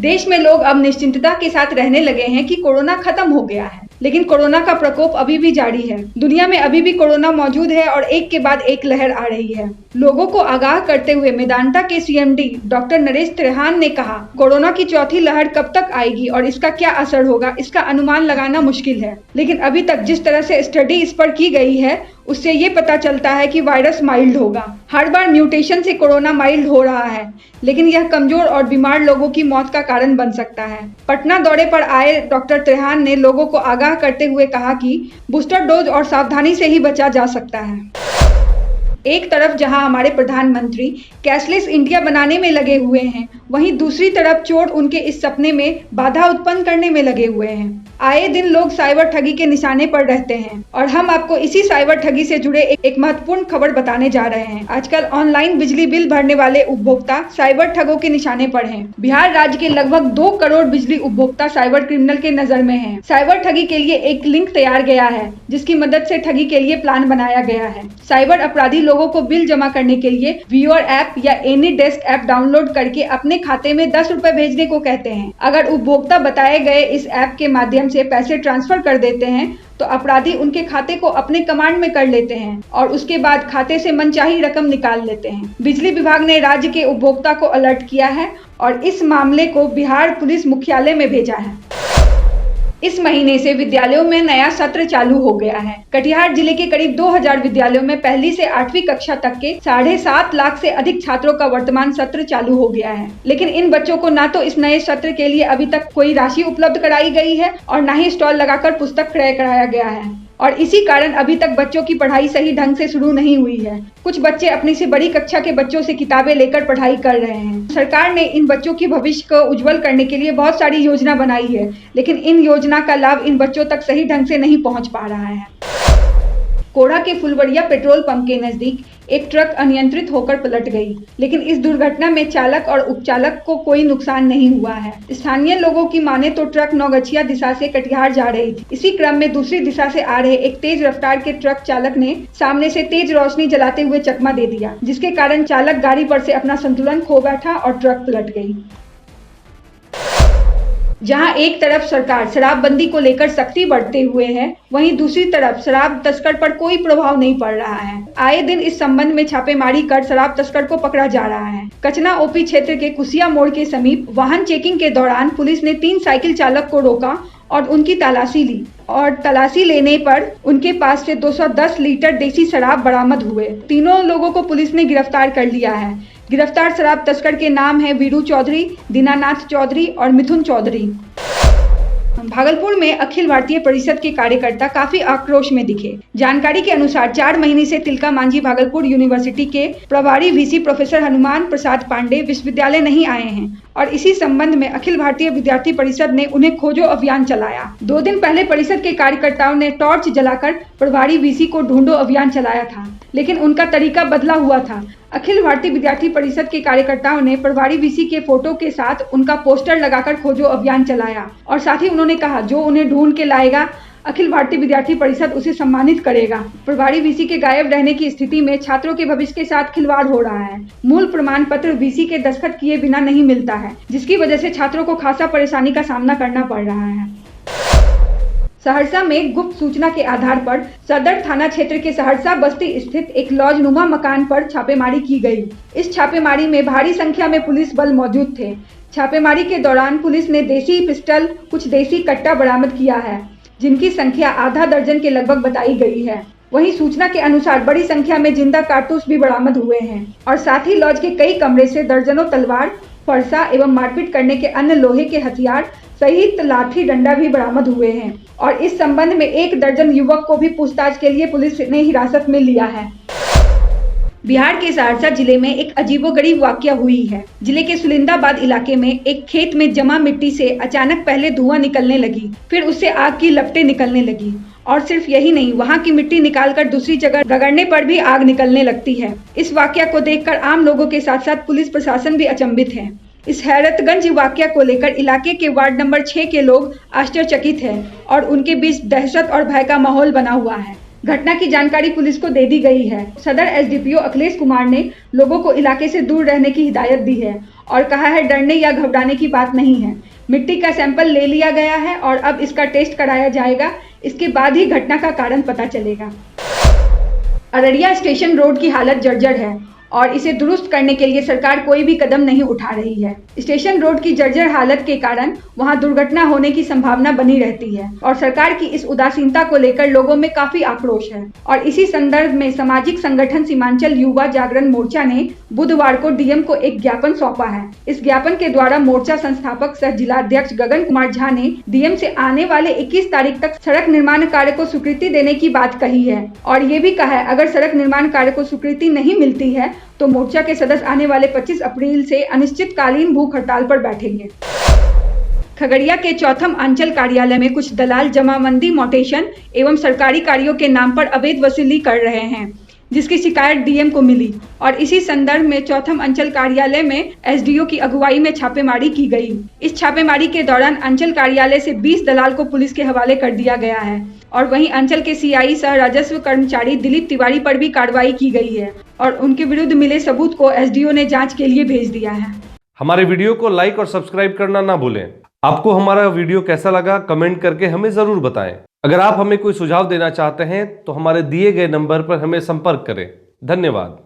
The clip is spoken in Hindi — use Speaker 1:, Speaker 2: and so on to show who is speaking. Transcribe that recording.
Speaker 1: देश में लोग अब निश्चिंतता के साथ रहने लगे हैं कि कोरोना खत्म हो गया है, लेकिन कोरोना का प्रकोप अभी भी जारी है। दुनिया में अभी भी कोरोना मौजूद है और एक के बाद एक लहर आ रही है। लोगों को आगाह करते हुए मेदांता के सीएमडी डॉक्टर नरेश त्रेहान ने कहा, कोरोना की चौथी लहर कब तक आएगी और इसका क्या असर होगा, इसका अनुमान लगाना मुश्किल है। लेकिन अभी तक जिस तरह से स्टडी इस पर की गई है, उससे ये पता चलता है कि वायरस माइल्ड होगा। हर बार म्यूटेशन से कोरोना माइल्ड हो रहा है, लेकिन यह कमजोर और बीमार लोगों की मौत का कारण बन सकता है। पटना दौरे पर आए डॉक्टर त्रेहान ने लोगों को आगाह करते हुए कहा कि बूस्टर डोज और सावधानी से ही बचा जा सकता है। एक तरफ जहां हमारे प्रधानमंत्री कैशलेस इंडिया बनाने में लगे हुए हैं, वहीं दूसरी तरफ चोर उनके इस सपने में बाधा उत्पन्न करने में लगे हुए हैं। आए दिन लोग साइबर ठगी के निशाने पर रहते हैं और हम आपको इसी साइबर ठगी से जुड़े एक महत्वपूर्ण खबर बताने जा रहे हैं। आजकल ऑनलाइन बिजली बिल भरने वाले उपभोक्ता साइबर ठगों के निशाने पर हैं। बिहार राज्य के लगभग 2 करोड़ बिजली उपभोक्ता साइबर क्रिमिनल के नजर में हैं। साइबर ठगी के लिए एक लिंक तैयार गया है, जिसकी मदद से ठगी के लिए प्लान बनाया गया है। साइबर अपराधी लोगों को बिल जमा करने के लिए व्यूअर ऐप या एनी डेस्क ऐप डाउनलोड करके अपने खाते में 10 रुपए भेजने को कहते हैं। अगर उपभोक्ता बताए गए इस ऐप के माध्यम से पैसे ट्रांसफर कर देते हैं तो अपराधी उनके खाते को अपने कमांड में कर लेते हैं और उसके बाद खाते से मनचाही रकम निकाल लेते हैं। बिजली विभाग ने राज्य के उपभोक्ता को अलर्ट किया है और इस मामले को बिहार पुलिस मुख्यालय में भेजा है। इस महीने से विद्यालयों में नया सत्र चालू हो गया है। कटिहार जिले के करीब 2000 विद्यालयों में पहली से 8वीं कक्षा तक के 7.5 लाख से अधिक छात्रों का वर्तमान सत्र चालू हो गया है। लेकिन इन बच्चों को ना तो इस नए सत्र के लिए अभी तक कोई राशि उपलब्ध कराई गई है और ना ही स्टॉल लगाकर पुस्तक क्रय कराया गया है और इसी कारण अभी तक बच्चों की पढ़ाई सही ढंग से शुरू नहीं हुई है। कुछ बच्चे अपनी से बड़ी कक्षा के बच्चों से किताबें लेकर पढ़ाई कर रहे हैं। सरकार ने इन बच्चों के भविष्य को उज्जवल करने के लिए बहुत सारी योजना बनाई है, लेकिन इन योजना का लाभ इन बच्चों तक सही ढंग से नहीं पहुंच पा रहा है। कोढ़ा के फुलवरिया पेट्रोल पंप के नजदीक एक ट्रक अनियंत्रित होकर पलट गई, लेकिन इस दुर्घटना में चालक और उपचालक को कोई नुकसान नहीं हुआ है। स्थानीय लोगों की माने तो ट्रक नौगछिया दिशा से कटिहार जा रही थी। इसी क्रम में दूसरी दिशा से आ रहे एक तेज रफ्तार के ट्रक चालक ने सामने से तेज रोशनी जलाते हुए चकमा दे दिया, जिसके कारण चालक गाड़ी पर से अपना संतुलन खो बैठा और ट्रक पलट गई। जहां एक तरफ सरकार शराबबंदी को लेकर सख्ती बढ़ते हुए है, वहीं दूसरी तरफ शराब तस्कर पर कोई प्रभाव नहीं पड़ रहा है। आए दिन इस संबंध में छापेमारी कर शराब तस्कर को पकड़ा जा रहा है। कचना ओपी क्षेत्र के कुसिया मोड़ के समीप वाहन चेकिंग के दौरान पुलिस ने 3 साइकिल चालक को रोका और उनकी तलाशी ली और तलाशी लेने पर उनके पास से 210 लीटर देसी शराब बरामद हुए। तीनों लोगों को पुलिस ने गिरफ्तार कर लिया है। गिरफ्तार शराब तस्कर के नाम है वीरू चौधरी, दीनानाथ चौधरी और मिथुन चौधरी। भागलपुर में अखिल भारतीय परिषद के कार्यकर्ता काफी आक्रोश में दिखे। जानकारी के अनुसार 4 महीने से तिलका मांझी भागलपुर यूनिवर्सिटी के प्रभारी वीसी प्रोफेसर हनुमान प्रसाद पांडे विश्वविद्यालय नहीं आए हैं और इसी संबंध में अखिल भारतीय विद्यार्थी परिषद ने उन्हें खोजो अभियान चलाया। 2 दिन पहले परिषद के कार्यकर्ताओं ने टॉर्च जलाकर प्रभारी वीसी को ढूंढो अभियान चलाया था, लेकिन उनका तरीका बदला हुआ था। अखिल भारतीय विद्यार्थी परिषद के कार्यकर्ताओं ने प्रभारी वीसी के फोटो के साथ उनका पोस्टर लगाकर खोजो अभियान चलाया और साथ ही उन्होंने कहा, जो उन्हें ढूंढ के लाएगा अखिल भारतीय विद्यार्थी परिषद उसे सम्मानित करेगा। प्रभारी वीसी के गायब रहने की स्थिति में छात्रों के भविष्य के साथ खिलवाड़ हो रहा है। मूल प्रमाण पत्र वीसी के दस्तखत किए बिना नहीं मिलता है, जिसकी वजह से छात्रों को खासा परेशानी का सामना करना पड़ रहा है। सहरसा में गुप्त सूचना के आधार पर सदर थाना क्षेत्र के सहरसा बस्ती स्थित एक लॉजनुमा मकान पर छापेमारी की गई। इस छापेमारी में भारी संख्या में पुलिस बल मौजूद थे। छापेमारी के दौरान पुलिस ने देसी पिस्टल, कुछ देसी कट्टा बरामद किया है, जिनकी संख्या आधा दर्जन के लगभग बताई गई है। वहीं सूचना के अनुसार बड़ी संख्या में जिंदा कारतूस भी बरामद हुए हैं और साथ ही लॉज के कई कमरे से दर्जनों तलवार, फरसा एवं मारपीट करने के अन्य लोहे के हथियार सहित लाठी डंडा भी बरामद हुए हैं और इस संबंध में 1 दर्जन युवक को भी पूछताछ के लिए पुलिस ने हिरासत में लिया है। बिहार के सहरसा जिले में एक अजीबोगरीब वाकया हुई है। जिले के सुलिंदाबाद इलाके में एक खेत में जमा मिट्टी से अचानक पहले धुआं निकलने लगी, फिर उससे आग की लपटें निकलने लगी और सिर्फ यही नहीं, वहां की मिट्टी निकालकर दूसरी जगह रगड़ने पर भी आग निकलने लगती है। इस वाकया को देखकर आम लोगों के साथ साथ पुलिस प्रशासन भी अचंभित है। इस हैरतगंज वाकया को लेकर इलाके के वार्ड नंबर 6 के लोग आश्चर्यचकित हैं और उनके बीच दहशत और भय का माहौल बना हुआ है। घटना की जानकारी पुलिस को दे दी गई है। सदर एसडीपीओ अखिलेश कुमार ने लोगों को इलाके से दूर रहने की हिदायत दी है और कहा है डरने या घबराने की बात नहीं है। मिट्टी का सैंपल ले लिया गया है और अब इसका टेस्ट कराया जाएगा। इसके बाद ही घटना का कारण पता चलेगा। अररिया स्टेशन रोड की हालत जर्जर है और इसे दुरुस्त करने के लिए सरकार कोई भी कदम नहीं उठा रही है। स्टेशन रोड की जर्जर हालत के कारण वहां दुर्घटना होने की संभावना बनी रहती है और सरकार की इस उदासीनता को लेकर लोगों में काफी आक्रोश है। और इसी संदर्भ में सामाजिक संगठन सीमांचल युवा जागरण मोर्चा ने बुधवार को डीएम को एक ज्ञापन सौंपा है। इस ज्ञापन के द्वारा मोर्चा संस्थापक सह जिलाध्यक्ष गगन कुमार झा ने डीएम से आने वाले 21 तारीख तक सड़क निर्माण कार्य को स्वीकृति देने की बात कही है और ये भी कहा है अगर सड़क निर्माण कार्य को स्वीकृति नहीं मिलती है तो मोर्चा के सदस्य आने वाले 25 अप्रैल से अनिश्चितकालीन भूख हड़ताल पर बैठेंगे। खगड़िया के चौथम अंचल कार्यालय में कुछ दलाल जमाबंदी मोटेशन एवं सरकारी कार्यों के नाम पर अवैध वसूली कर रहे हैं, जिसकी शिकायत डीएम को मिली और इसी संदर्भ में चौथम अंचल कार्यालय में एसडीओ की अगुवाई में छापेमारी की गई। इस छापेमारी के दौरान अंचल कार्यालय से 20 दलाल को पुलिस के हवाले कर दिया गया है और वहीं अंचल के सीआई सह राजस्व कर्मचारी दिलीप तिवारी पर भी कार्रवाई की गई है और उनके विरुद्ध मिले सबूत को एसडीओ ने जांच के लिए भेज दिया है।
Speaker 2: हमारे वीडियो को लाइक और सब्सक्राइब करना ना भूलें। आपको हमारा वीडियो कैसा लगा कमेंट करके हमें जरूर बताएं। अगर आप हमें कोई सुझाव देना चाहते हैं तो हमारे दिए गए नंबर पर हमें संपर्क करें। धन्यवाद।